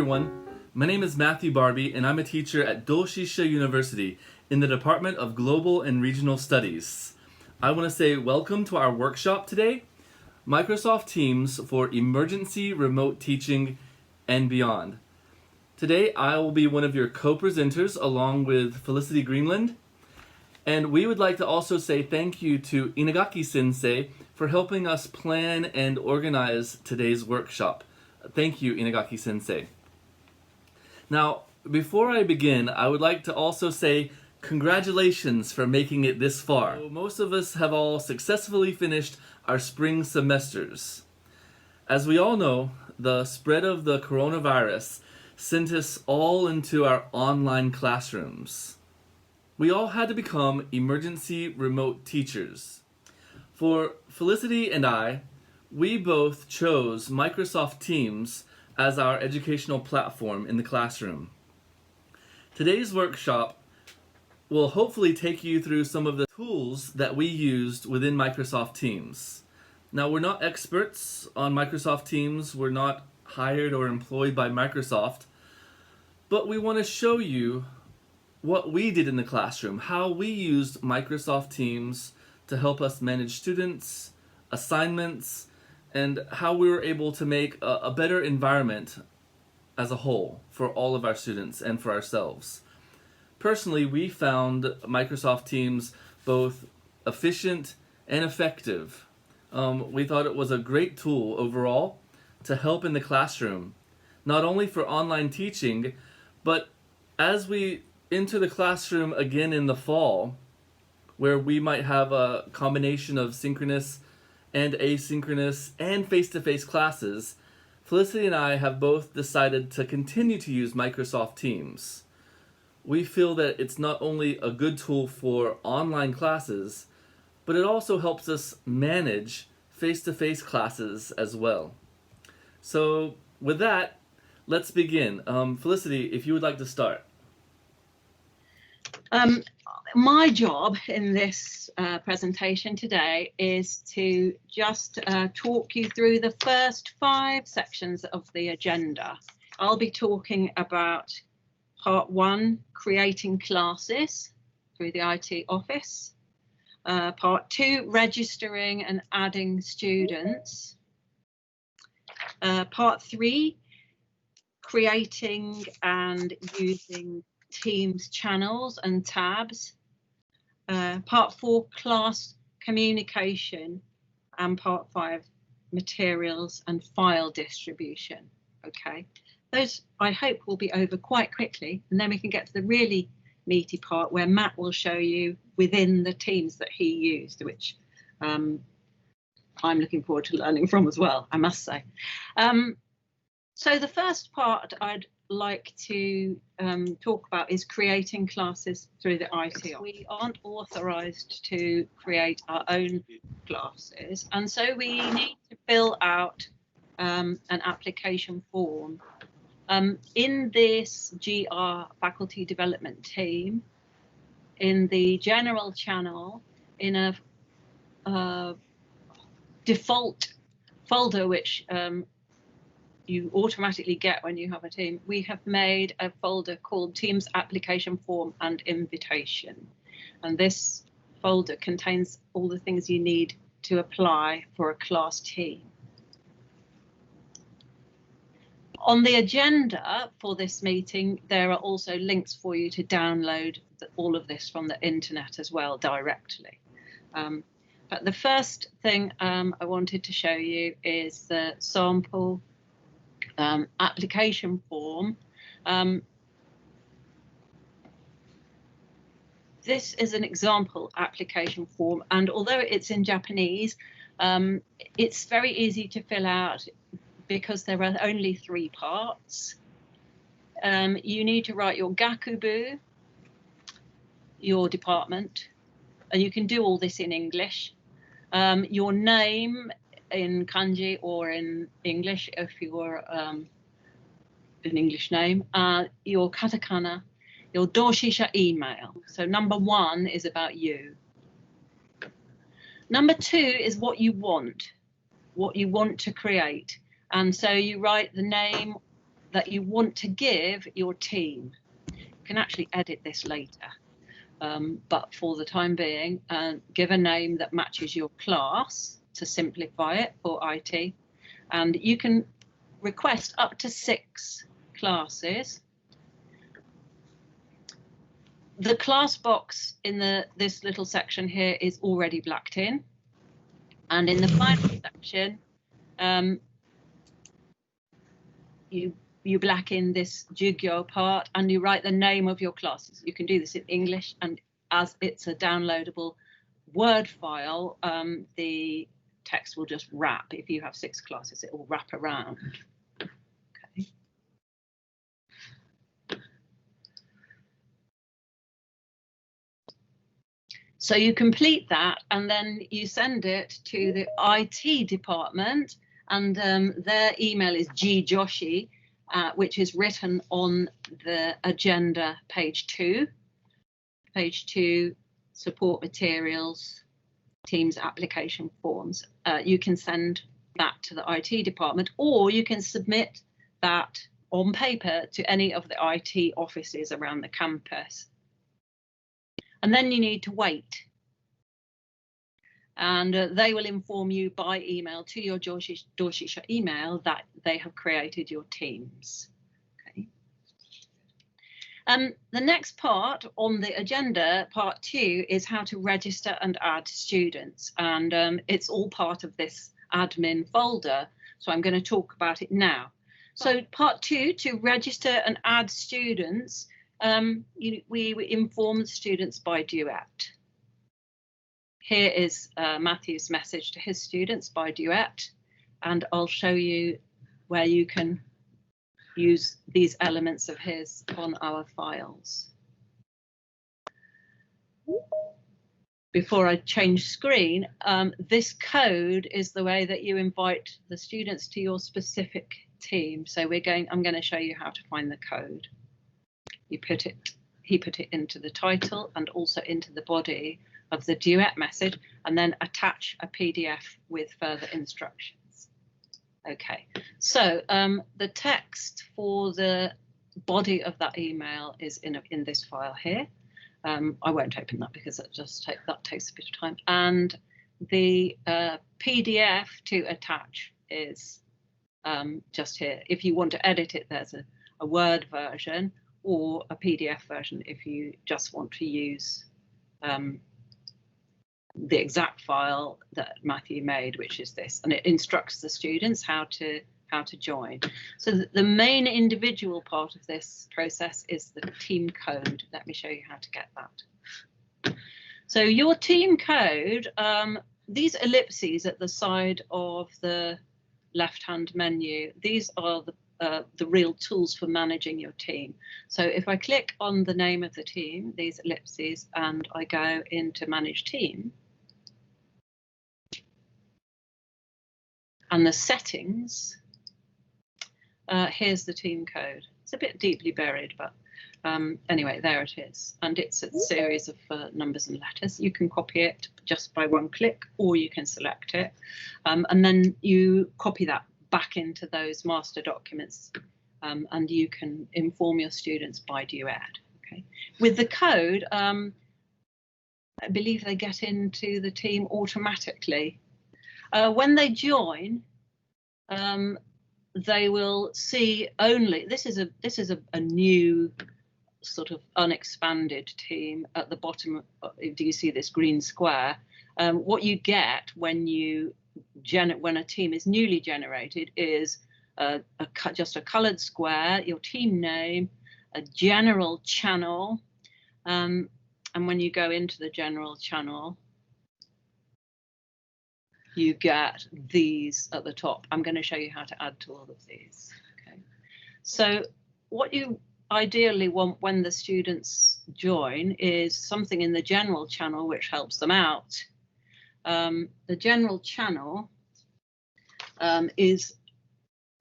everyone, my name is Matthew Barbee and I'm a teacher at Doshisha University in the Department of Global and Regional Studies. I want to say welcome to our workshop today, Microsoft Teams for Emergency Remote Teaching and Beyond. Today I will be one of your co-presenters along with Felicity Greenland, and we would like to also say thank you to Inagaki-sensei for helping us plan and organize today's workshop. Thank you, Inagaki-sensei. Now, before I begin, I would like to also say congratulations for making it this far. So most of us have all successfully finished our spring semesters. As we all know, the spread of the coronavirus sent us all into our online classrooms. We all had to become emergency remote teachers. For Felicity and I, we both chose Microsoft Teams as our educational platform in the classroom. Today's workshop will hopefully take you through some of the tools that we used within Microsoft Teams. Now, we're not experts on Microsoft Teams, we're not hired or employed by Microsoft, but we want to show you what we did in the classroom, how we used Microsoft Teams to help us manage students, assignments, and how we were able to make a better environment as a whole for all of our students and for ourselves. Personally, we found Microsoft Teams both efficient and effective. We thought it was a great tool overall to help in the classroom, not only for online teaching, but as we enter the classroom again in the fall, where we might have a combination of synchronous and asynchronous and face-to-face classes, Felicity and I have both decided to continue to use Microsoft Teams. We feel that it's not only a good tool for online classes, but it also helps us manage face-to-face classes as well. So with that, let's begin. Felicity, if you would like to start. My job in this presentation today is to just talk you through the first 5 sections of the agenda. I'll be talking about part 1, creating classes through the IT office. Part 2, registering and adding students. Part 3, creating and using Teams channels and tabs. Part 4, class communication, and part 5, materials and file distribution. Okay, those I hope will be over quite quickly, and then we can get to the really meaty part where Matt will show you within the teams that he used, which I'm looking forward to learning from as well, I must say. So the first part I'd like to talk about is creating classes through the IT. We aren't authorized to create our own classes, and so we need to fill out an application form. In this GR faculty development team, in the general channel, in a default folder which you automatically get when you have a team, we have made a folder called Teams Application Form and Invitation. And this folder contains all the things you need to apply for a class team. On the agenda for this meeting, there are also links for you to download all of this from the internet as well directly. But the first thing I wanted to show you is the sample application form. This is an example application form, and although it's in Japanese, it's very easy to fill out because there are only 3 parts. You need to write your gakubu, your department, and you can do all this in English. Your name in kanji or in English if you're an English name, your katakana, your Doshisha email. So number 1 is about you. Number 2 is what you want to create. And so you write the name, that you want to give your team. You can actually edit this later, but for the time being, give a name that matches your class to simplify it for IT, and you can request up to 6 classes. The class box in this little section here is already blacked in, and in the final section, you black in this Jigyo part and you write the name of your classes. You can do this in English, and as it's a downloadable Word file, the text will just wrap. If you have 6 classes, it will wrap around. Okay. So you complete that and then you send it to the IT department, and their email is gjoshi, which is written on the agenda page 2. Page 2, support materials, Teams application forms. You can send that to the IT department, or you can submit that on paper to any of the IT offices around the campus. And then you need to wait. And they will inform you by email to your Doshisha email that they have created your teams. Okay. The next part on the agenda, part 2, is how to register and add students. And it's all part of this admin folder. So I'm going to talk about it now. So part 2, to register and add students, we inform the students by duet. Here is Matthew's message to his students by duet, and I'll show you where you can use these elements of his on our files. Before I change screen, this code is the way that you invite the students to your specific team. So I'm going to show you how to find the code. He put it into the title and also into the body of the duet message, and then attach a PDF with further instructions. Okay, so the text for the body of that email is in this file here. I won't open that because that takes a bit of time. And the PDF to attach is just here. If you want to edit it, there's a Word version or a PDF version if you just want to use the exact file that Matthew made, which is this, and it instructs the students how to join. So the main individual part of this process is the team code. Let me show you how to get that. So your team code, these ellipses at the side of the left-hand menu, these are the real tools for managing your team. So if I click on the name of the team, these ellipses, and I go into Manage Team, and the settings, here's the team code. It's a bit deeply buried, but anyway, there it is. And it's a series of numbers and letters. You can copy it just by one click, or you can select it. And then you copy that back into those master documents, and you can inform your students by duet. Okay. With the code, I believe they get into the team automatically. When they join, they will see only, this is a new sort of unexpanded team at the bottom. Do you see this green square? What you get when a team is newly generated is just a coloured square, your team name, a general channel, and when you go into the general channel, you get these at the top. I'm going to show you how to add to all of these. Okay. So what you ideally want when the students join is something in the general channel which helps them out. The general channel is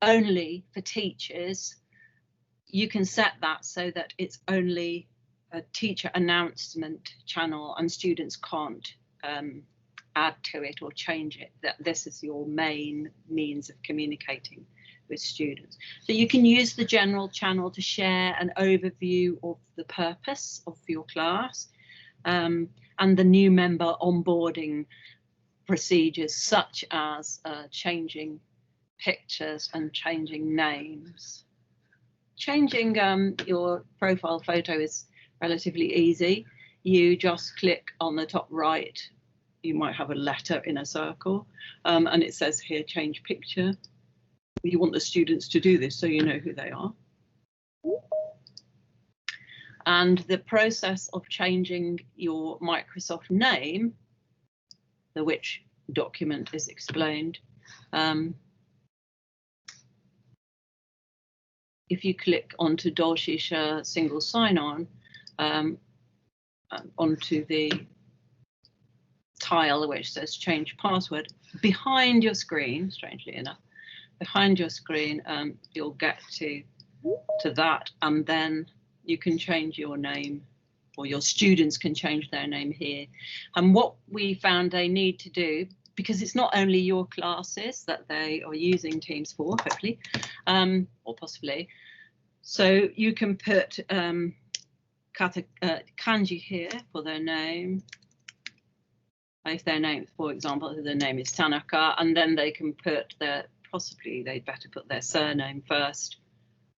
only for teachers. You can set that so that it's only a teacher announcement channel and students can't add to it or change it. That this is your main means of communicating with students. So you can use the general channel to share an overview of the purpose of your class and the new member onboarding procedures, such as changing pictures and changing names. Changing your profile photo is relatively easy. You just click on the top right. You might have a letter in a circle and it says here change picture. You want the students to do this so you know who they are. And the process of changing your Microsoft name, the which document is explained. If you click onto Doshisha single sign-on, onto the tile which says change password, behind your screen, strangely enough, behind your screen, you'll get to that, and then you can change your name, or your students can change their name here. And what we found they need to do, because it's not only your classes that they are using Teams for, hopefully, or possibly, so you can put kanji here for their name. If their name, for example, their name is Tanaka, and then they can put their, possibly they'd better put their surname first,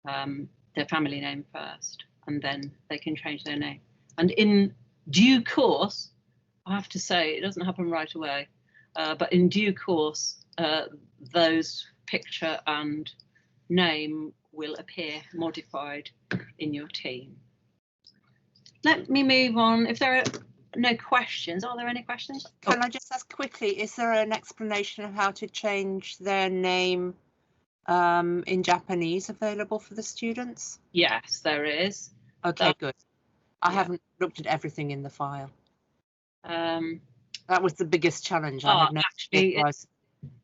their family name first, and then they can change their name. And in due course, I have to say, it doesn't happen right away, but in due course, those picture and name will appear modified in your team. Let me move on. If there are no questions, are there any questions? Can I just ask quickly, is there an explanation of how to change their name in Japanese available for the students? Yes, there is. Okay, good. I haven't looked at everything in the file. That was the biggest challenge. I had no actually,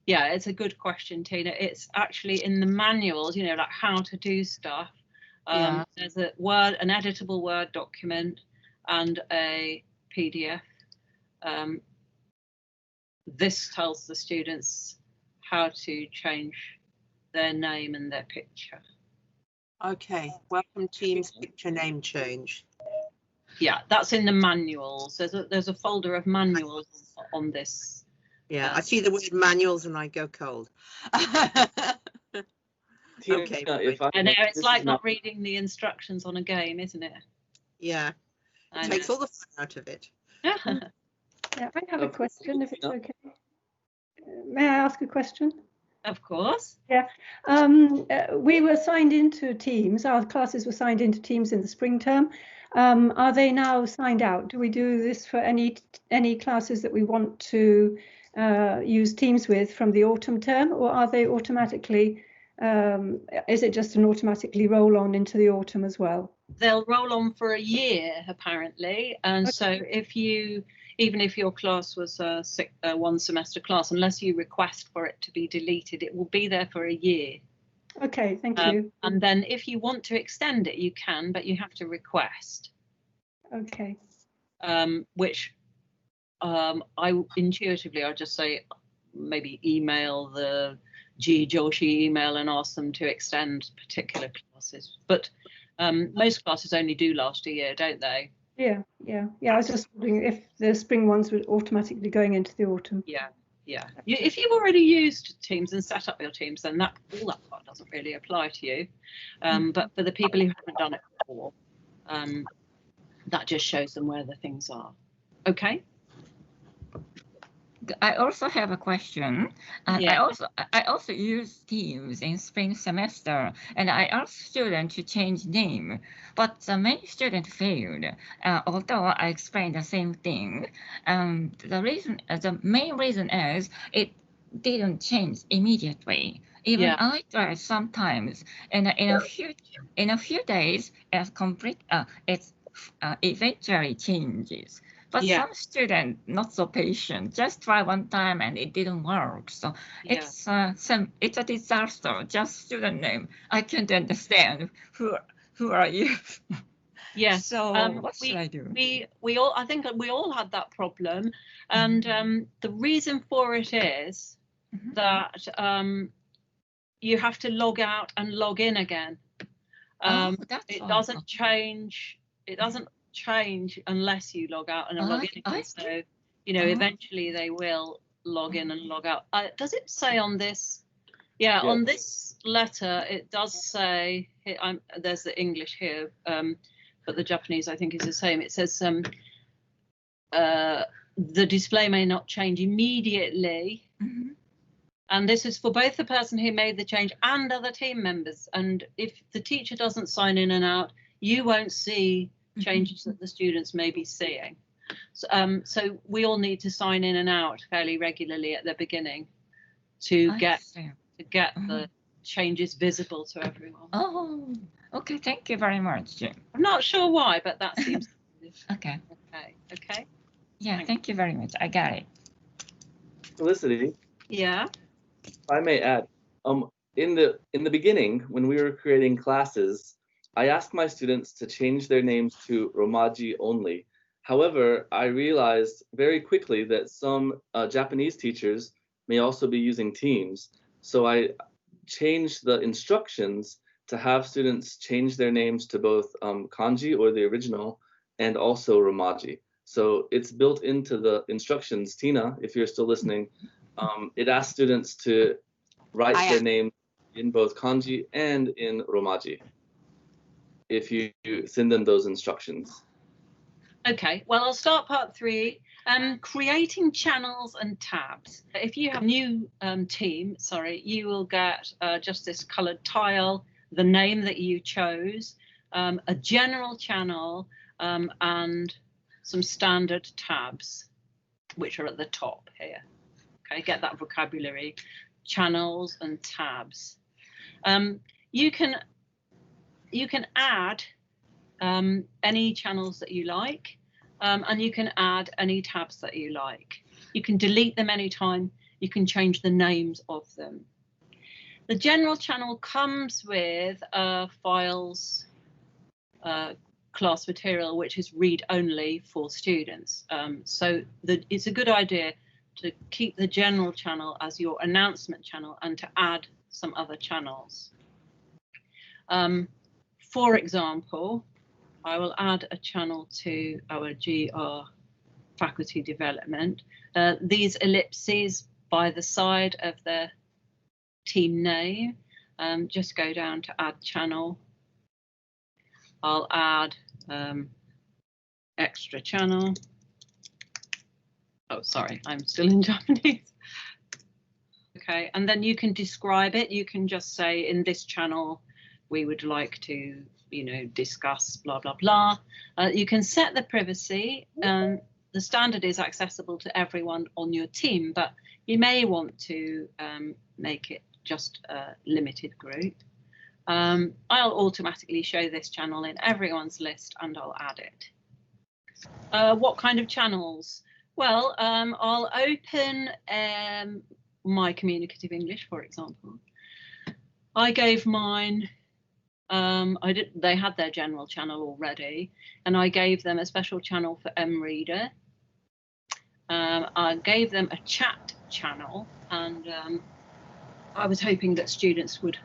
it's a good question, Tina. It's actually in the manuals, you know, like how to do stuff. There's an editable Word document and a PDF. This tells the students how to change their name and their picture. Okay, welcome Teams picture name change. Yeah, that's in the manuals. There's a folder of manuals on this. Yeah, I see the word manuals and I go cold. Okay. I know, it's like not reading the instructions on a game, isn't it? Yeah, it takes all the fun out of it. Yeah, I have a question, if it's okay. May I ask a question? Of course. Yeah, we were signed into Teams. Our classes were signed into Teams in the spring term. Are they now signed out? Do we do this for any classes that we want to use Teams with from the autumn term, or are they automatically? Is it just an automatically roll on into the autumn as well? They'll roll on for a year apparently, and okay. So even if your class was a one semester class, unless you request for it to be deleted, it will be there for a year. Okay, thank you. And then if you want to extend it, you can, but you have to request. Okay. Which I intuitively, I'll just say maybe email the Joshi email and ask them to extend particular classes. But most classes only do last a year, don't they? Yeah. I was just wondering if the spring ones were automatically going into the autumn. Yeah. If you've already used Teams and set up your Teams, then all that part doesn't really apply to you. But for the people who haven't done it before, that just shows them where the things are. Okay. I also have a question. Yeah. I also use Teams in spring semester, and I asked students to change name, but many students failed. Although I explained the same thing, the main reason is it didn't change immediately. Even I tried sometimes, and in a few days, it eventually changes. But some students not so patient, just try one time and it didn't work. So it's a disaster. Just student name. I can't understand who are you. Yes. So what should I do? I think we all had that problem, and the reason for it is that you have to log out and log in again. That's It all. doesn't change. It doesn't change unless you log out and log in again. So, you know, eventually they will log in and log out. Does it say on this? Yeah, on this letter, it does say, there's the English here, but the Japanese, I think, is the same. It says the display may not change immediately. Mm-hmm. And this is for both the person who made the change and other team members. And if the teacher doesn't sign in and out, you won't see changes that the students may be seeing. So we all need to sign in and out fairly regularly at the beginning to get the changes visible to everyone. Oh, okay. Thank you very much. I'm not sure why, but that seems Okay. Okay. Yeah, thank you very much. I got it. Felicity, Yeah. if I may add, in the beginning, when we were creating classes, I asked my students to change their names to Romaji only. However, I realized very quickly that some Japanese teachers may also be using Teams. So I changed the instructions to have students change their names to both kanji, or the original, and also Romaji. So it's built into the instructions. Tina, if you're still listening, it asks students to write their name in both kanji and in Romaji if you send them those instructions. Okay, well, I'll start part 3. Creating channels and tabs. If you have a new team, you will get just this colored tile, the name that you chose, a general channel, and some standard tabs, which are at the top here. Okay, get that vocabulary, channels and tabs. You can add any channels that you like, and you can add any tabs that you like. You can delete them anytime. You can change the names of them. The general channel comes with files, class material, which is read-only for students. So it's a good idea to keep the general channel as your announcement channel and to add some other channels. For example, I will add a channel to our GR faculty development. These ellipses by the side of the team name, just go down to add channel. I'll add extra channel. Oh, sorry, I'm still in Japanese. Okay, and then you can describe it. You can just say, in this channel, we would like to, you know, discuss blah, blah, blah. You can set the privacy. The standard is accessible to everyone on your team, but you may want to make it just a limited group. I'll automatically show this channel in everyone's list and I'll add it. What kind of channels? Well, I'll open my communicative English, for example. I gave mine, they had their general channel already, and I gave them a special channel for MReader. I gave them a chat channel, and I was hoping that students would,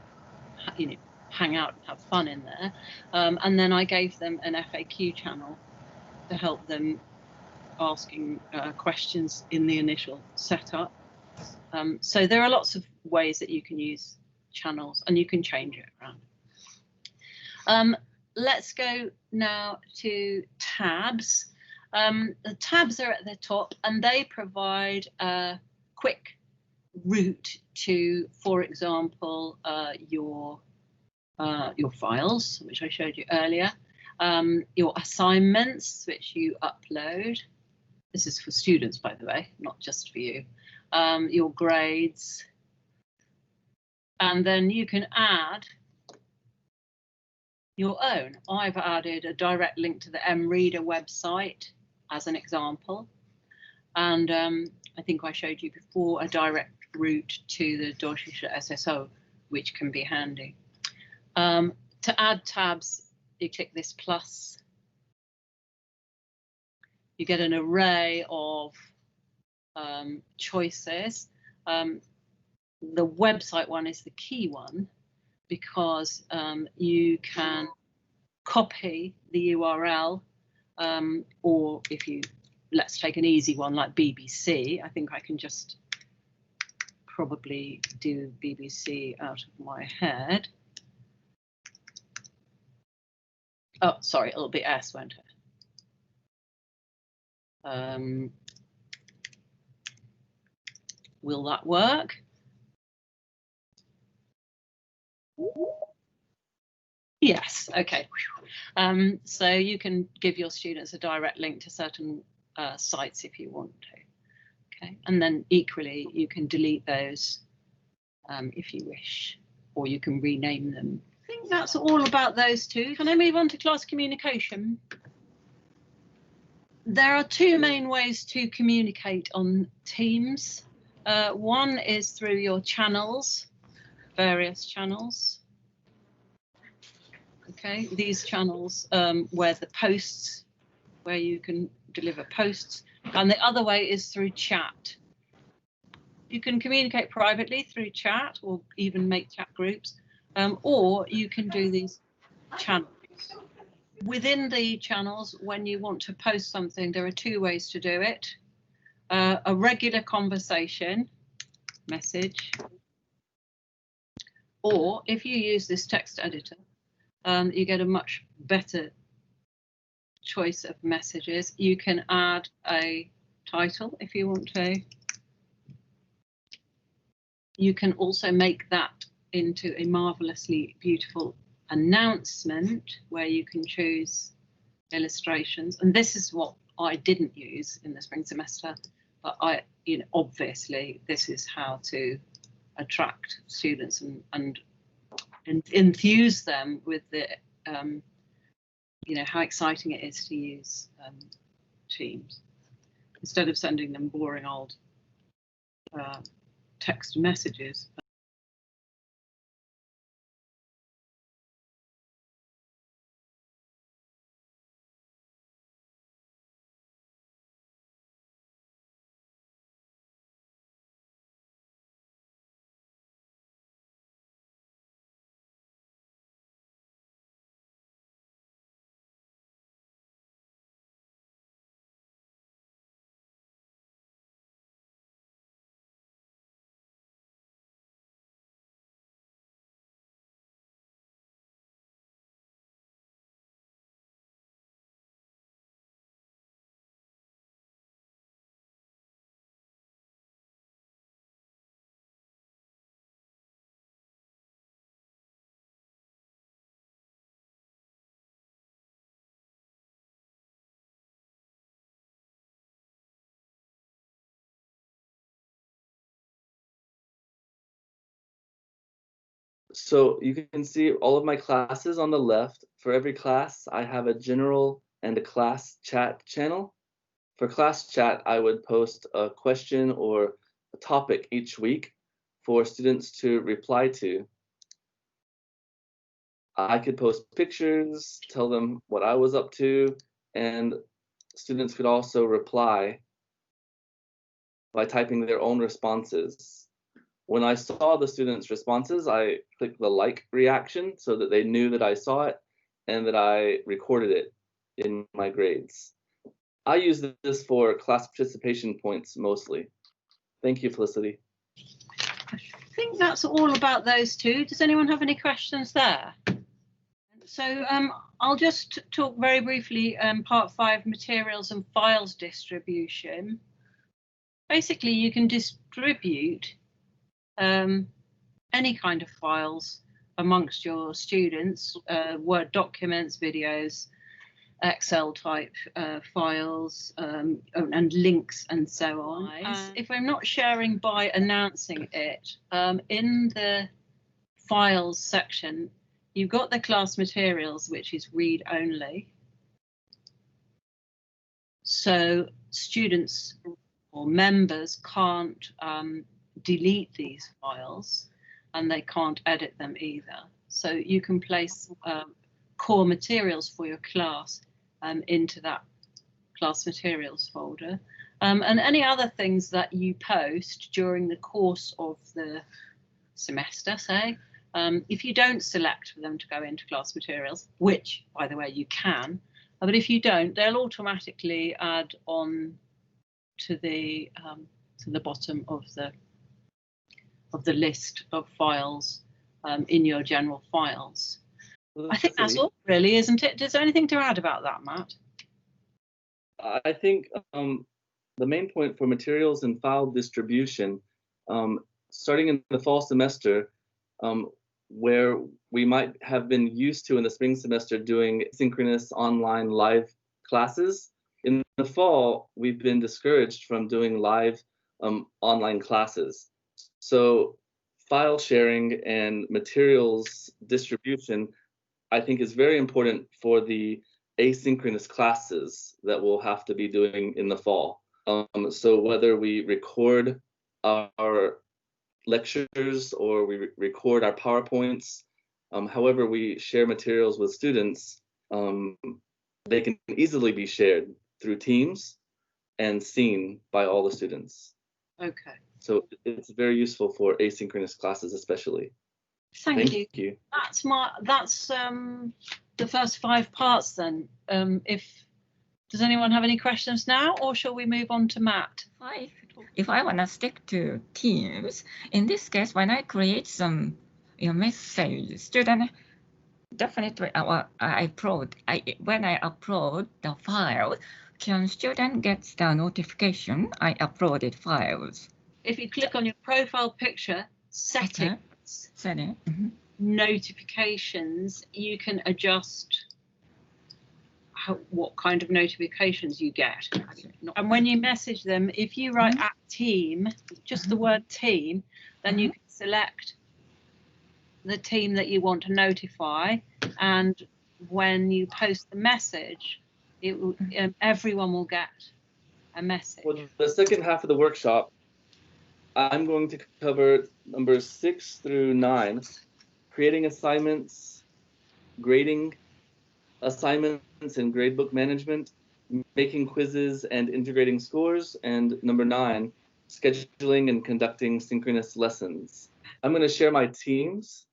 you know, hang out and have fun in there. And then I gave them an FAQ channel to help them asking questions in the initial setup. So there are lots of ways that you can use channels, and you can change it around. Let's go now to tabs. The tabs are at the top, and they provide a quick route to, for example, your files, which I showed you earlier, your assignments, which you upload. This is for students, by the way, not just for you. Your grades, and then you can add your own. I've added a direct link to the MReader website as an example, and I think I showed you before a direct route to the Doshisha SSO, which can be handy. To add tabs, you click this plus. You get an array of choices. the website one is the key one, because you can copy the URL, or if you, let's take an easy one like BBC. I think I can just probably do BBC out of my head. Oh, sorry, it'll be S, won't it? Will that work? Yes, okay. So you can give your students a direct link to certain sites if you want to. Okay, and then equally you can delete those if you wish, or you can rename them. I think that's all about those two. Can I move on to class communication? There are two main ways to communicate on Teams. One is through your channels, various channels. Okay, these channels where the posts, where you can deliver posts, and the other way is through chat. You can communicate privately through chat, or even make chat groups, or you can do these channels. Within the channels, when you want to post something, there are two ways to do it. A regular conversation message, or if you use this text editor, you get a much better choice of messages. You can add a title if you want to. You can also make that into a marvelously beautiful announcement where you can choose illustrations. And this is what I didn't use in the spring semester, but obviously this is how to attract students and enthuse them with the how exciting it is to use Teams instead of sending them boring old text messages. So you can see all of my classes on the left. For every class, I have a general and a class chat channel. For class chat, I would post a question or a topic each week for students to reply to. I could post pictures, tell them what I was up to, and students could also reply by typing their own responses. When I saw the students' responses, I clicked the like reaction so that they knew that I saw it and that I recorded it in my grades. I use this for class participation points mostly. Thank you, Felicity. I think that's all about those two. Does anyone have any questions there? So I'll just talk very briefly, part 5, materials and files distribution. Basically, you can distribute any kind of files amongst your students, Word documents, videos, Excel type files, and links and so on. If I'm not sharing by announcing it, in the files section, you've got the class materials, which is read only. So students or members can't delete these files, and they can't edit them either. So you can place core materials for your class into that class materials folder. And any other things that you post during the course of the semester, say, if you don't select for them to go into class materials, which, by the way, you can, but if you don't, they'll automatically add on to the bottom of the list of files in your general files. Well, I think that's all, really, isn't it? Is there anything to add about that, Matt? I think the main point for materials and file distribution, starting in the fall semester, where we might have been used to in the spring semester doing synchronous online live classes, in the fall, we've been discouraged from doing live online classes. So file sharing and materials distribution, I think, is very important for the asynchronous classes that we'll have to be doing in the fall. So whether we record our lectures or we record our PowerPoints, however we share materials with students, they can easily be shared through Teams and seen by all the students. Okay. So it's very useful for asynchronous classes, especially. Thank you. That's the first 5 parts then. Does anyone have any questions now, or shall we move on to Matt? If I want to stick to Teams, in this case, when I create some message, student definitely when I upload the file, can student get the notification I uploaded files? If you click on your profile picture, settings, notifications, you can adjust what kind of notifications you get. And when you message them, if you write at team, just the word team, then you can select the team that you want to notify, and when you post the message, it will, everyone will get a message. For the second half of the workshop, I'm going to cover numbers 6 through 9, creating assignments, grading assignments and gradebook management, making quizzes and integrating scores, and number 9, scheduling and conducting synchronous lessons. I'm going to share my teams.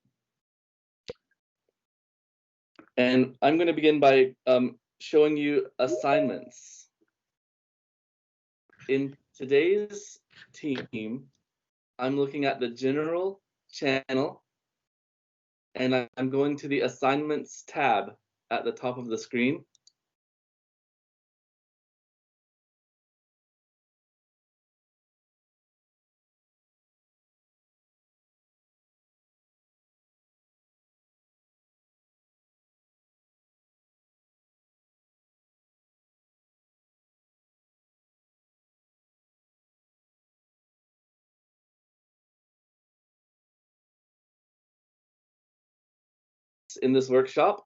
And I'm going to begin by showing you assignments. In today's team, I'm looking at the general channel, and I'm going to the assignments tab at the top of the screen. In this workshop,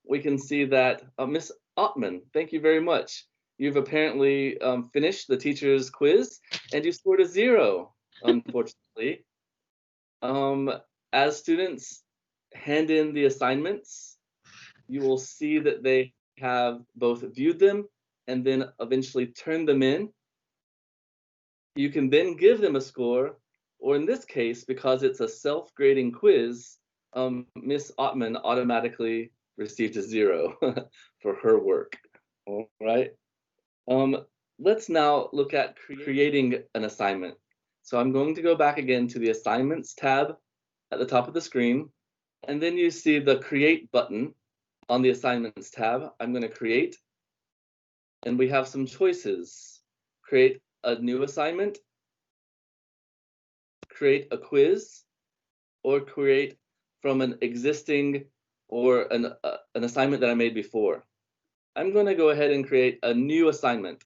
we can see that Miss Ottman, thank you very much. You've apparently finished the teacher's quiz and you scored a 0, unfortunately. As students hand in the assignments, you will see that they have both viewed them and then eventually turned them in. You can then give them a score, or in this case, because it's a self-grading quiz, Miss Ottman automatically received a 0 for her work. All right. Let's now look at creating an assignment. So I'm going to go back again to the Assignments tab at the top of the screen, and then you see the Create button on the Assignments tab. I'm going to create, and we have some choices. Create a new assignment, create a quiz, or create from an existing or an assignment that I made before. I'm going to go ahead and create a new assignment.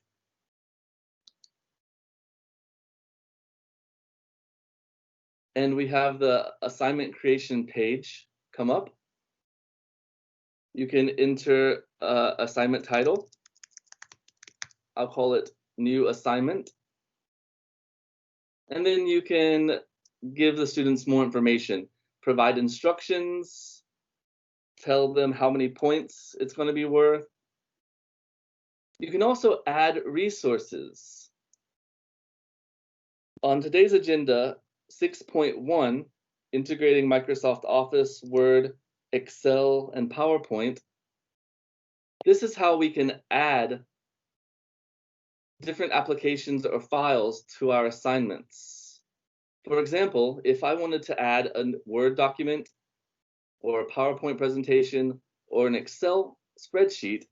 And we have the assignment creation page come up. You can enter assignment title. I'll call it new assignment. And then you can give the students more information, provide instructions, tell them how many points it's going to be worth. You can also add resources. On today's agenda, 6.1, integrating Microsoft Office, Word, Excel, and PowerPoint, this is how we can add different applications or files to our assignments. For example, if I wanted to add a Word document or a PowerPoint presentation or an Excel spreadsheet,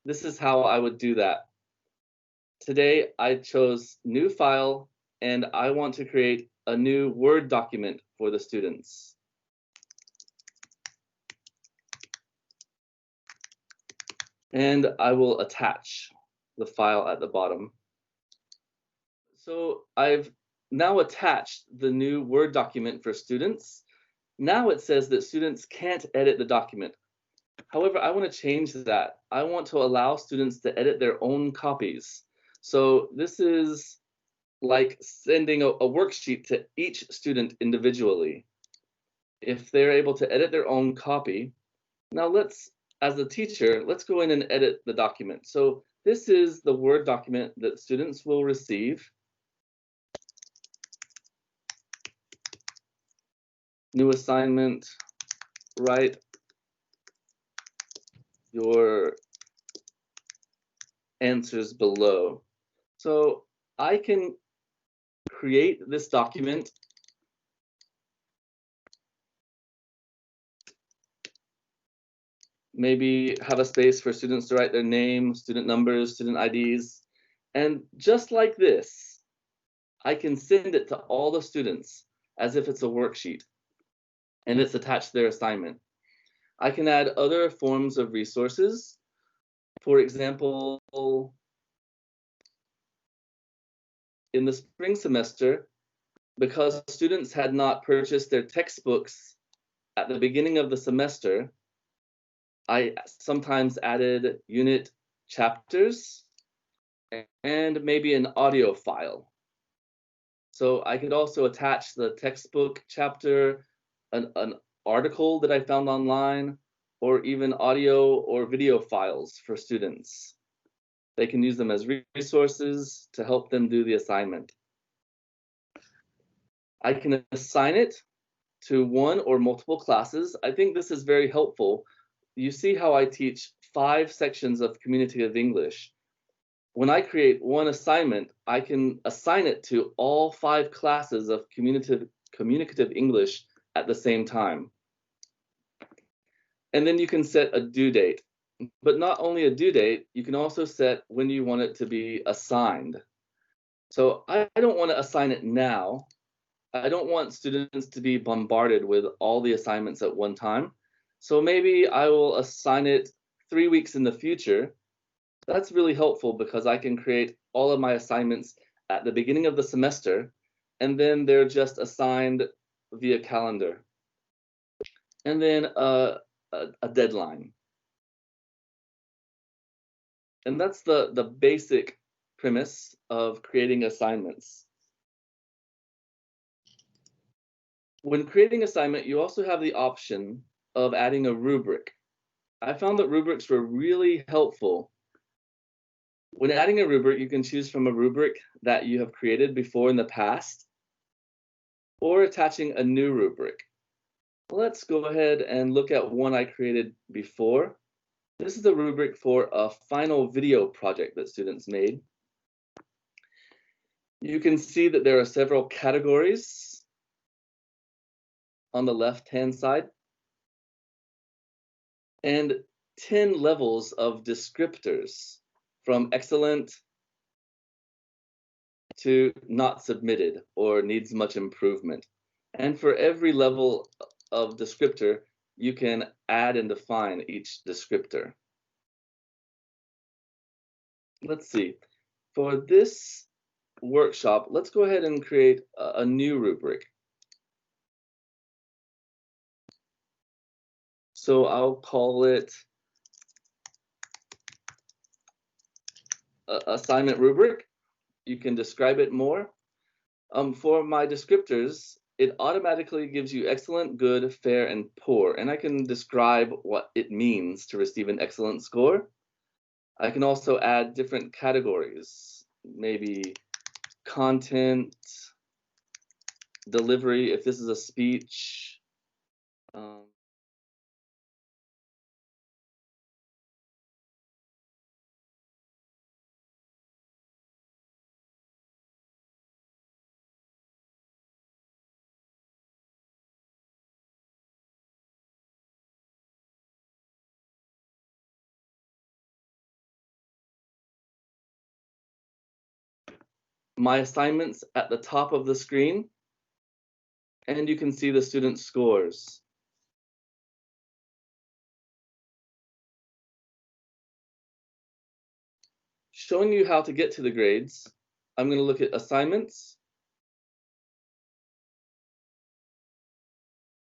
this is how I would do that. Today, I chose New File, and I want to create a new Word document for the students. And I will attach the file at the bottom. So I've now attached the new Word document for students. Now it says that students can't edit the document. However, I want to change that. I want to allow students to edit their own copies. So this is like sending a worksheet to each student individually. If they're able to edit their own copy, now let's, as a teacher, let's go in and edit the document. So this is the Word document that students will receive. New assignment, write your answers below. So I can create this document maybe have a space for students to write their name, student numbers, student IDs. And just like this, I can send it to all the students as if it's a worksheet and it's attached to their assignment. I can add other forms of resources. For example, in the spring semester, because students had not purchased their textbooks at the beginning of the semester, I sometimes added unit chapters and maybe an audio file. So I could also attach the textbook chapter, an article that I found online, or even audio or video files for students. They can use them as resources to help them do the assignment. I can assign it to one or multiple classes. I think this is very helpful. You see how I teach 5 sections of communicative English. When I create one assignment, I can assign it to all 5 classes of communicative English at the same time. And then you can set a due date. But not only a due date, you can also set when you want it to be assigned. So I don't want to assign it now. I don't want students to be bombarded with all the assignments at one time. So maybe I will assign it 3 weeks in the future. That's really helpful because I can create all of my assignments at the beginning of the semester, and then they're just assigned via calendar. And then a deadline. And that's the basic premise of creating assignments. When creating assignment, you also have the option of adding a rubric. I found that rubrics were really helpful. When adding a rubric, you can choose from a rubric that you have created before in the past, or attaching a new rubric. Let's go ahead and look at one I created before. This is the rubric for a final video project that students made. You can see that there are several categories on the left-hand side and 10 levels of descriptors from excellent to not submitted or needs much improvement. And for every level of descriptor, you can add and define each descriptor. Let's see. For this workshop, let's go ahead and create a new rubric. So I'll call it assignment rubric. You can describe it more. For my descriptors, it automatically gives you excellent, good, fair, and poor. And I can describe what it means to receive an excellent score. I can also add different categories, maybe content, delivery, if this is a speech. My assignments at the top of the screen, and you can see the student scores. Showing you how to get to the grades, I'm going to look at assignments.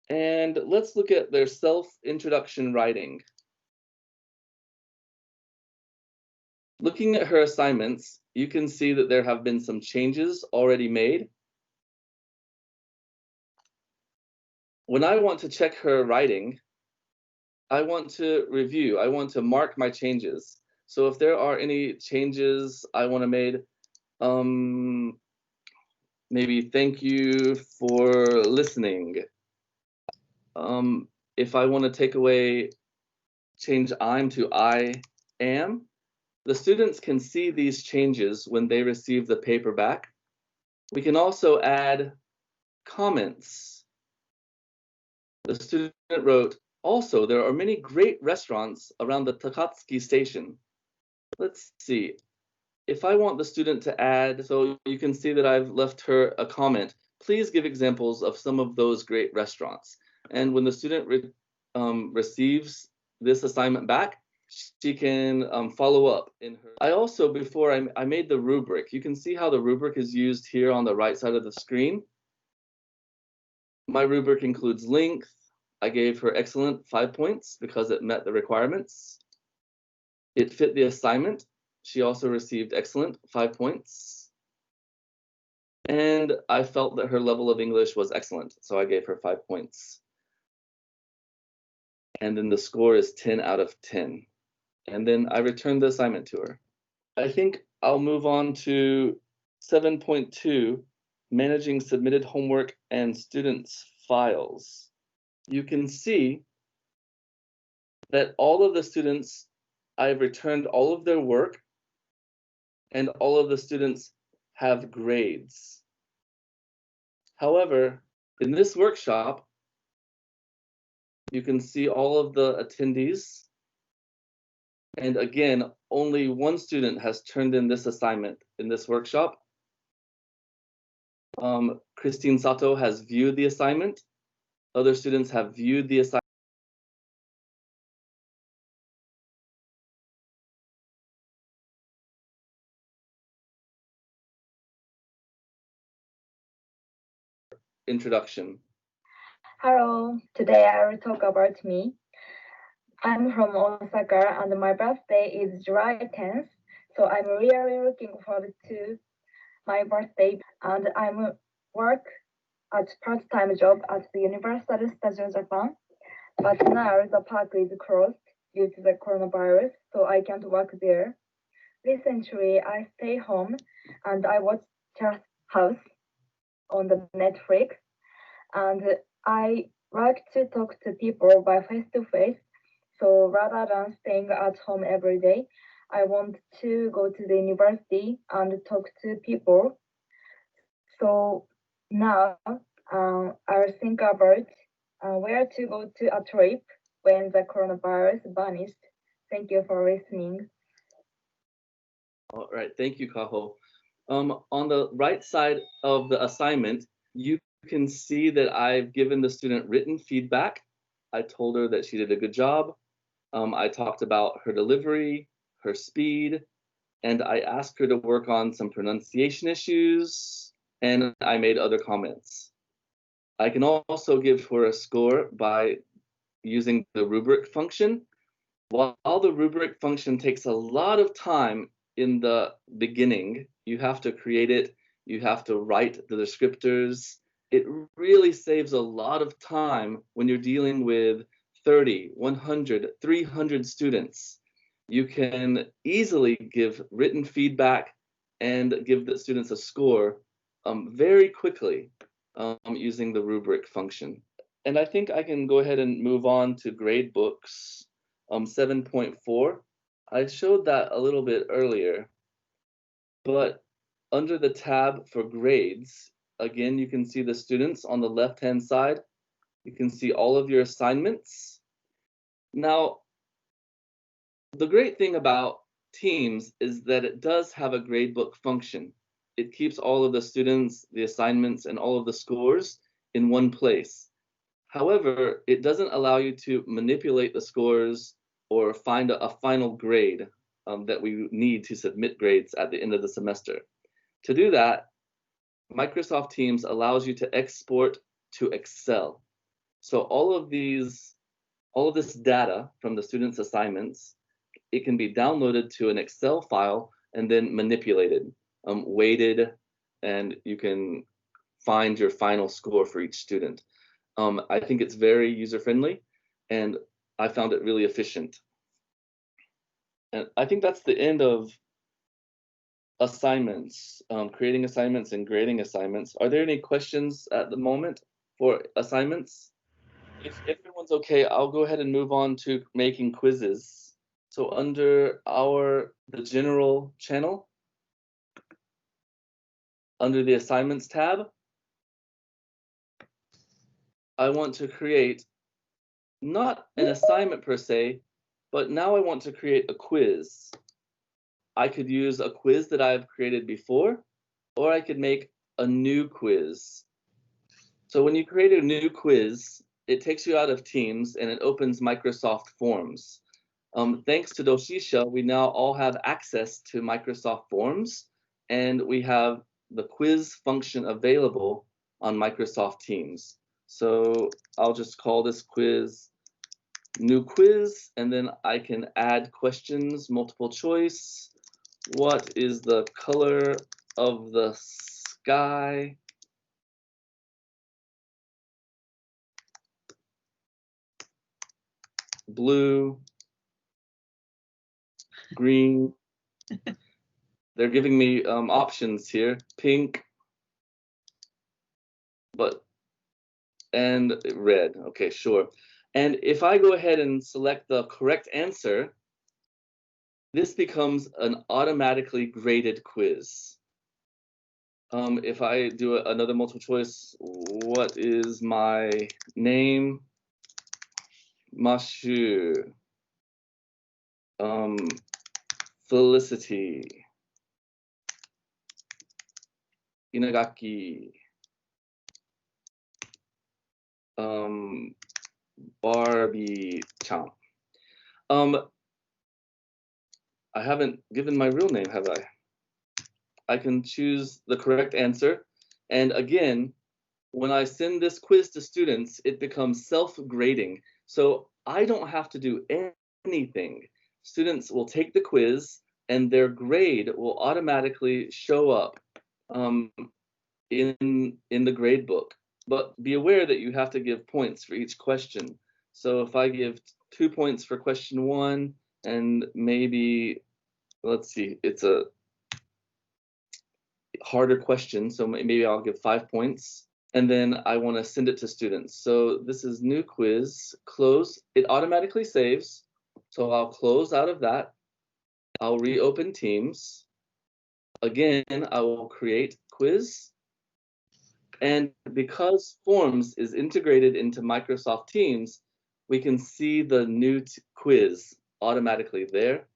And let's look at their self-introduction writing. Looking at her assignments, you can see that there have been some changes already made. When I want to check her writing, I want to review, I want to mark my changes. So if there are any changes I want to make, maybe thank you for listening. If I want to take away, change I'm to I am, the students can see these changes when they receive the paper back. We can also add comments. The student wrote, also, there are many great restaurants around the Takatsuki station. Let's see. If I want the student to add, so you can see that I've left her a comment. Please give examples of some of those great restaurants. And when the student receives this assignment back, she can follow up in her. I also, before I made the rubric, you can see how the rubric is used here on the right side of the screen. My rubric includes length. I gave her excellent 5 points because it met the requirements. It fit the assignment. She also received excellent 5 points. And I felt that her level of English was excellent, so I gave her 5 points. And then the score is 10 out of 10. And then I returned the assignment to her. I think I'll move on to 7.2, managing submitted homework and students' files. You can see that all of the students, I've returned all of their work, and all of the students have grades. However, in this workshop, you can see all of the attendees. And again, only one student has turned in this assignment in this workshop. Christine Sato has viewed the assignment. Other students have viewed the assignment. Introduction. Hello, today I will talk about me. I'm from Osaka and my birthday is July 10th, so I'm really looking forward to my birthday, and I'm work at part-time job at the Universal Studio Japan, but now the park is closed due to the coronavirus, so I can't work there. Recently, I stay home and I watch Terrace House on the Netflix, and I like to talk to people by face-to-face. So rather than staying at home every day, I want to go to the university and talk to people. So now I'll think about where to go to a trip when the coronavirus vanished. Thank you for listening. All right, thank you, Kaho. On the right side of the assignment, you can see that I've given the student written feedback. I told her that she did a good job. I talked about her delivery, her speed, and I asked her to work on some pronunciation issues, and I made other comments. I can also give her a score by using the rubric function. While the rubric function takes a lot of time in the beginning, you have to create it, you have to write the descriptors. It really saves a lot of time when you're dealing with 30, 100, 300 students. You can easily give written feedback and give the students a score very quickly. using the rubric function. And I think I can go ahead and move on to Gradebooks 7.4. I showed that a little bit earlier, but under the tab for grades, again, you can see the students on the left-hand side. You can see all of your assignments. Now, the great thing about Teams is that it does have a gradebook function. It keeps all of the students, the assignments, and all of the scores in one place. However, it doesn't allow you to manipulate the scores or find a final grade that we need to submit grades at the end of the semester. To do that, Microsoft Teams allows you to export to Excel. So all of this data from the students' assignments, it can be downloaded to an Excel file and then manipulated, weighted, and you can find your final score for each student. I think it's very user-friendly, and I found it really efficient. And I think that's the end of assignments, creating assignments and grading assignments. Are there any questions at the moment for assignments? If everyone's okay, I'll go ahead and move on to making quizzes. So under the general channel, under the assignments tab, I want to create not an assignment per se, but now I want to create a quiz. I could use a quiz that I've created before, or I could make a new quiz. So when you create a new quiz, it takes you out of Teams and it opens Microsoft Forms. Thanks to Doshisha, we now all have access to Microsoft Forms, and we have the quiz function available on Microsoft Teams. So I'll just call this quiz new quiz, and then I can add questions, multiple choice. What is the color of the sky? Blue, green. They're giving me options here. Pink, and red. Okay, sure. And if I go ahead and select the correct answer, this becomes an automatically graded quiz. If I do another multiple choice, what is my name? Monsieur. Felicity. Inagaki. Barbee-chan. I haven't given my real name, have I? I can choose the correct answer. And again, when I send this quiz to students, it becomes self-grading. So I don't have to do anything. Students will take the quiz and their grade will automatically show up in the grade book. But be aware that you have to give points for each question. So if I give 2 points for question 1, and maybe, let's see, it's a harder question, so maybe I'll give 5 points. And then I want to send it to students. So this is new quiz, close. It automatically saves. So I'll close out of that. I'll reopen Teams. Again, I will create quiz. And because Forms is integrated into Microsoft Teams, we can see the new quiz automatically there.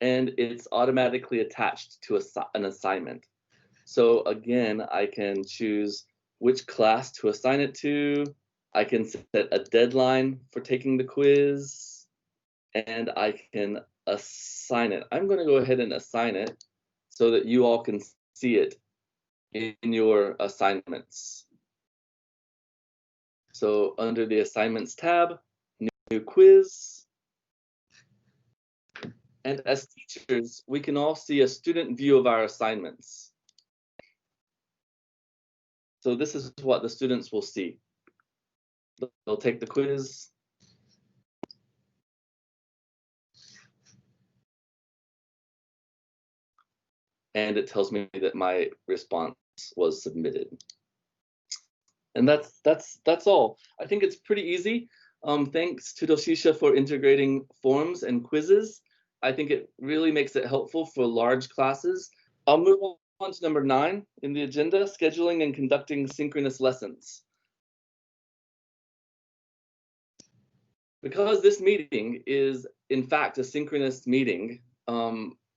And it's automatically attached to an assignment. So again, I can choose which class to assign it to. I can set a deadline for taking the quiz, and I can assign it. I'm going to go ahead and assign it so that you all can see it in your assignments. So under the Assignments tab, new quiz. And as teachers, we can all see a student view of our assignments. So this is what the students will see. They'll take the quiz. and it tells me that my response was submitted. And that's all. I think it's pretty easy. Thanks to Doshisha for integrating forms and quizzes. I think it really makes it helpful for large classes. I'll move on to number 9 in the agenda, scheduling and conducting synchronous lessons. Because this meeting is, in fact, a synchronous meeting,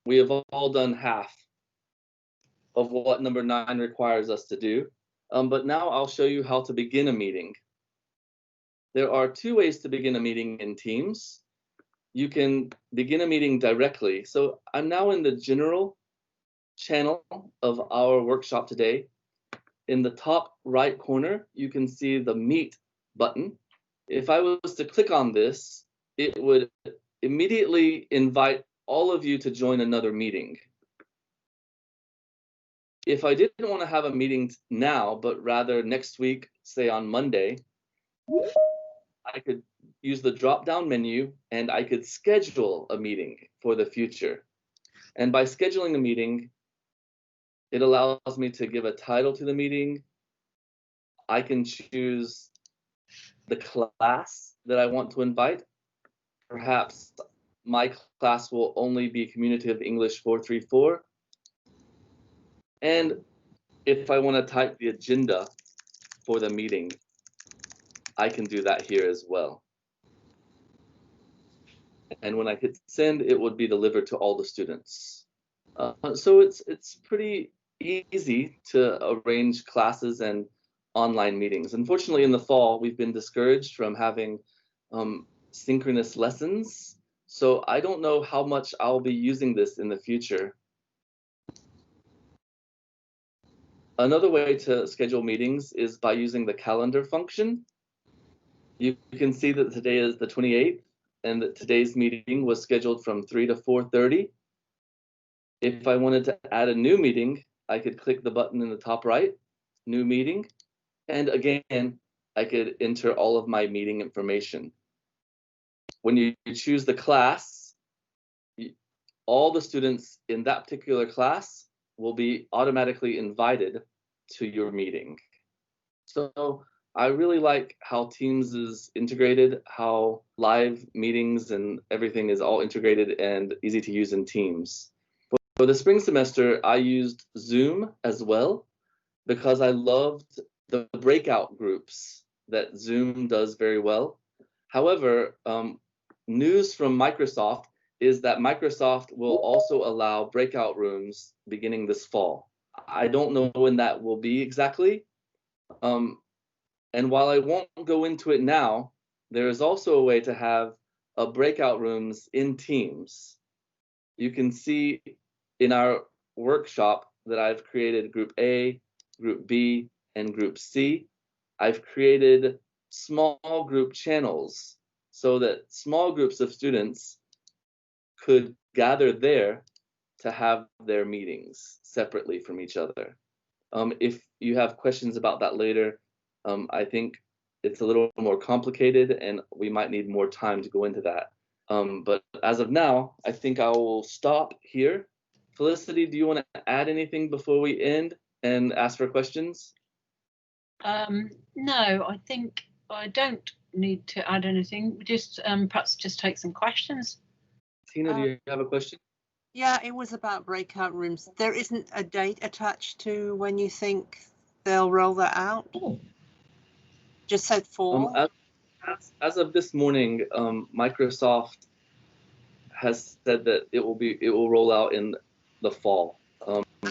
we have all done half of what number 9 requires us to do. But now I'll show you how to begin a meeting. There are 2 ways to begin a meeting in Teams. You can begin a meeting directly. So I'm now in the general channel of our workshop today. In the top right corner, you can see the Meet button. If I was to click on this, it would immediately invite all of you to join another meeting. If I didn't want to have a meeting now, but rather next week, say on Monday, I could use the drop-down menu and I could schedule a meeting for the future. And by scheduling a meeting, it allows me to give a title to the meeting. I can choose the class that I want to invite. Perhaps my class will only be Communicative English 434. And if I want to type the agenda for the meeting, I can do that here as well. And when I hit send, it would be delivered to all the students. So it's pretty easy to arrange classes and online meetings. Unfortunately, in the fall, we've been discouraged from having synchronous lessons. So I don't know how much I'll be using this in the future. Another way to schedule meetings is by using the calendar function. You can see that today is the 28th and that today's meeting was scheduled from 3 to 4:30. If I wanted to add a new meeting, I could click the button in the top right, new meeting, and again, I could enter all of my meeting information. When you choose the class, all the students in that particular class will be automatically invited to your meeting. So I really like how Teams is integrated, how live meetings and everything is all integrated and easy to use in Teams. For the spring semester, I used Zoom as well because I loved the breakout groups that Zoom does very well. However, news from Microsoft is that Microsoft will also allow breakout rooms beginning this fall. I don't know when that will be exactly. And while I won't go into it now, there is also a way to have breakout rooms in Teams. You can see in our workshop that I've created Group A, Group B, and Group C. I've created small group channels so that small groups of students could gather there to have their meetings separately from each other. If you have questions about that later, I think it's a little more complicated and we might need more time to go into that. But as of now, I think I will stop here. Felicity, do you want to add anything before we end and ask for questions? No, I think I don't need to add anything. Just perhaps just take some questions. Tina, do you have a question? Yeah, it was about breakout rooms. There isn't a date attached to when you think they'll roll that out? Just said fall? As of this morning, Microsoft has said that it will roll out in the fall.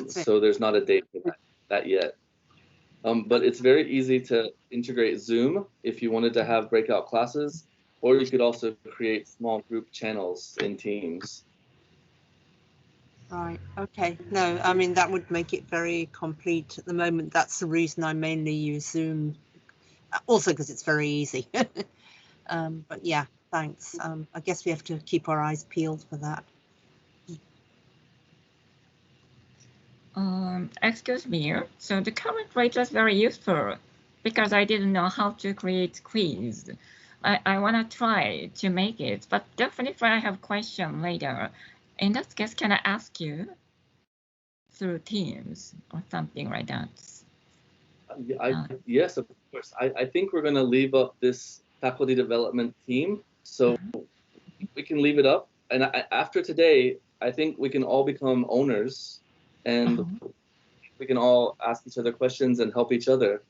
So there's not a date for that yet. But it's very easy to integrate Zoom if you wanted to have breakout classes, or you could also create small group channels in Teams. Right, okay. No, I mean, that would make it very complete at the moment. That's the reason I mainly use Zoom. Also because it's very easy. But yeah, thanks. I guess we have to keep our eyes peeled for that. Excuse me. So the current rate was very useful because I didn't know how to create quiz. I want to try to make it, but definitely I have a question later. In that case, can I ask you? through Teams or something like that? Yes, of course. I think we're going to leave up this faculty development team, so we can leave it up. And after today, I think we can all become owners, and we can all ask each other questions and help each other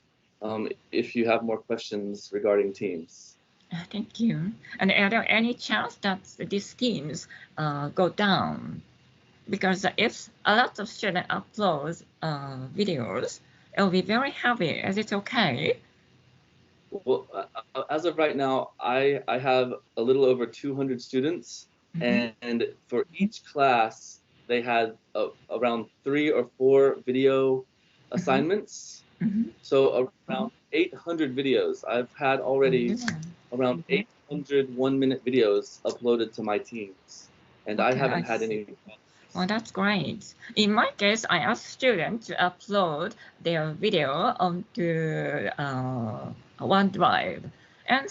if you have more questions regarding Teams. Thank you. And are there any chance that these teams go down? Because if a lot of students upload videos, it will be very heavy. Is it okay? Well, as of right now, I have a little over 200 students, and for each class, they had around 3 or 4 video assignments. So around 800 videos. I've had already around 800 one-minute videos uploaded to my Teams, and I haven't had any. Well, that's great. In my case, I ask students to upload their video onto OneDrive, and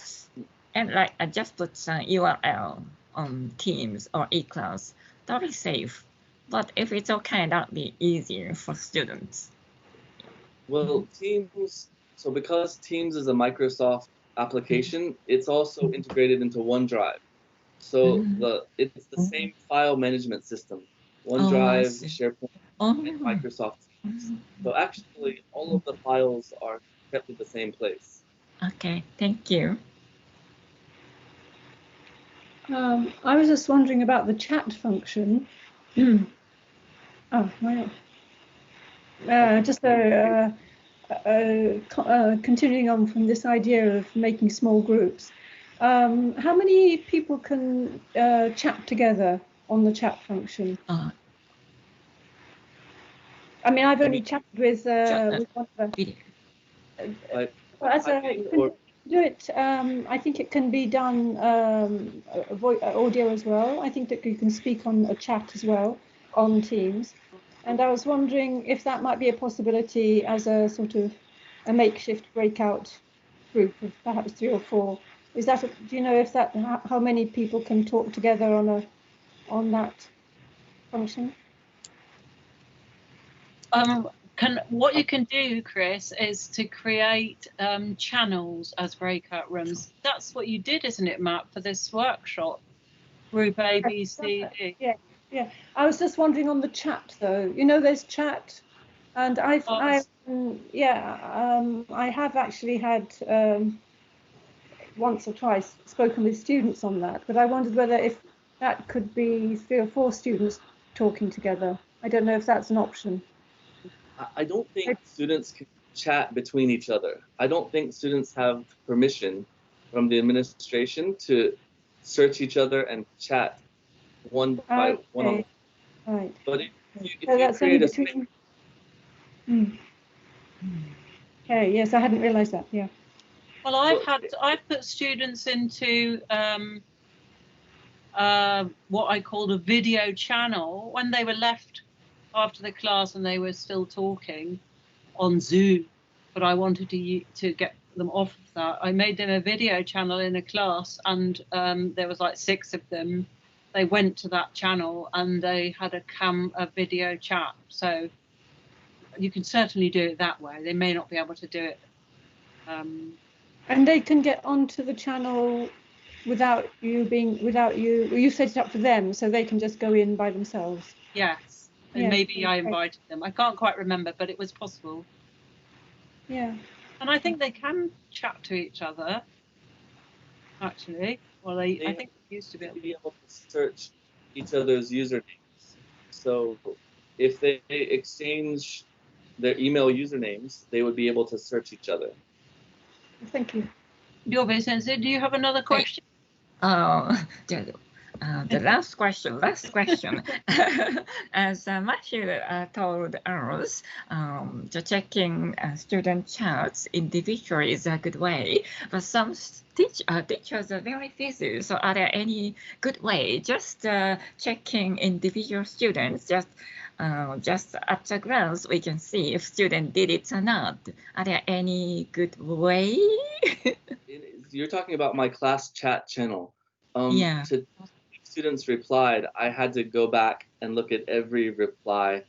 like I just put some URL on Teams or eClass. That'll be safe. But if it's okay, that'll be easier for students. Well, Teams, so because Teams is a Microsoft application, it's also integrated into OneDrive. So it's the same file management system, OneDrive, SharePoint, and Microsoft Teams. So actually, all of the files are kept in the same place. Okay, thank you. I was just wondering about the chat function. Oh, why not? Continuing on from this idea of making small groups, how many people can chat together on the chat function? I mean, I've only chatted with one of them. Do it. I think it can be done audio as well. I think that you can speak on a chat as well on Teams. And I was wondering if that might be a possibility as a sort of a makeshift breakout group of perhaps 3 or 4. Is that? Do you know if that how many people can talk together on that function? What you can do, Chris, is to create channels as breakout rooms. That's what you did, isn't it, Matt, for this workshop? Group A, B, C, D. Yeah. I was just wondering on the chat, though. You know, there's chat, and I have actually had once or twice spoken with students on that, but I wondered whether if that could be 3 or 4 students talking together. I don't know if that's an option. I don't think students can chat between each other. I don't think students have permission from the administration to search each other and chat one by one. Right. But if you create a between... Okay. Yes, I hadn't realised that. Yeah. Well, I've put students into what I called a video channel when they were left after the class and they were still talking on Zoom, but I wanted to get them off of that. I made them a video channel in a class, and there was like 6 of them. They went to that channel and they had a video chat. So you can certainly do it that way. They may not be able to do it. And they can get onto the channel without you set it up for them, so they can just go in by themselves. Yes. And maybe I invited them. I can't quite remember, but it was possible. Yeah. And I think they can chat to each other, actually. Well, I think they used to be able to search each other's usernames. So if they exchange their email usernames, they would be able to search each other. Thank you. Yobe Sensei, do you have another question? The last question. As Matthew told us, checking student chats individually is a good way, but some teachers are very busy. So are there any good way, just checking individual students, just at a glance we can see if student did it or not? Are there any good way? You're talking about my class chat channel. Yeah. Students replied, I had to go back and look at every reply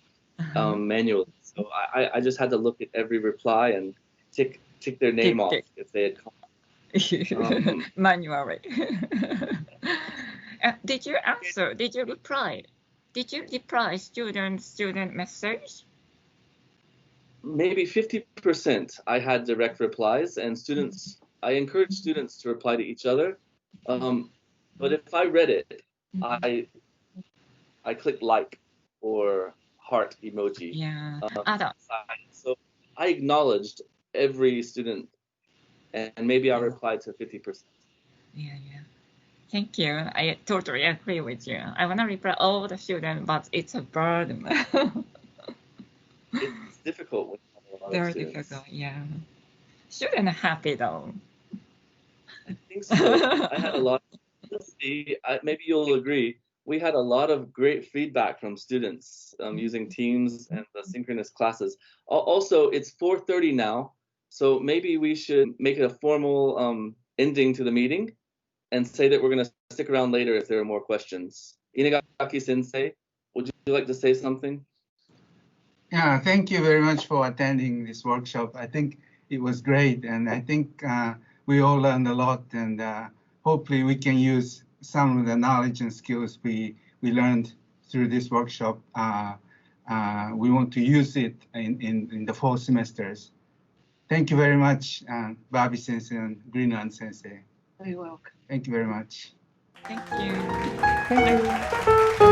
manually. So I just had to look at every reply and tick their name off Tick. if they had come. Manually. Did you answer? Did you reply? Did you reply student message? Maybe 50% I had direct replies, and students, I encourage students to reply to each other. But if I read it, I clicked like or heart emoji. Yeah. So I acknowledged every student, and maybe I replied to 50%. Yeah. Thank you. I totally agree with you. I want to reply all the students, but it's a burden. It's difficult when you have a lot Very of students. difficult, yeah. Student happy though. I think so. I had a lot. Maybe you'll agree. We had a lot of great feedback from students using Teams and the synchronous classes. Also, it's 4:30 now, so maybe we should make it a formal ending to the meeting and say that we're going to stick around later if there are more questions. Inagaki-sensei, would you like to say something? Yeah, thank you very much for attending this workshop. I think it was great, and I think we all learned a lot, and hopefully we can use some of the knowledge and skills we learned through this workshop. We want to use it in the fall semesters. Thank you very much, Barbee Sensei and Greenland Sensei. Very welcome. Thank you very much. Thank you. Thank you.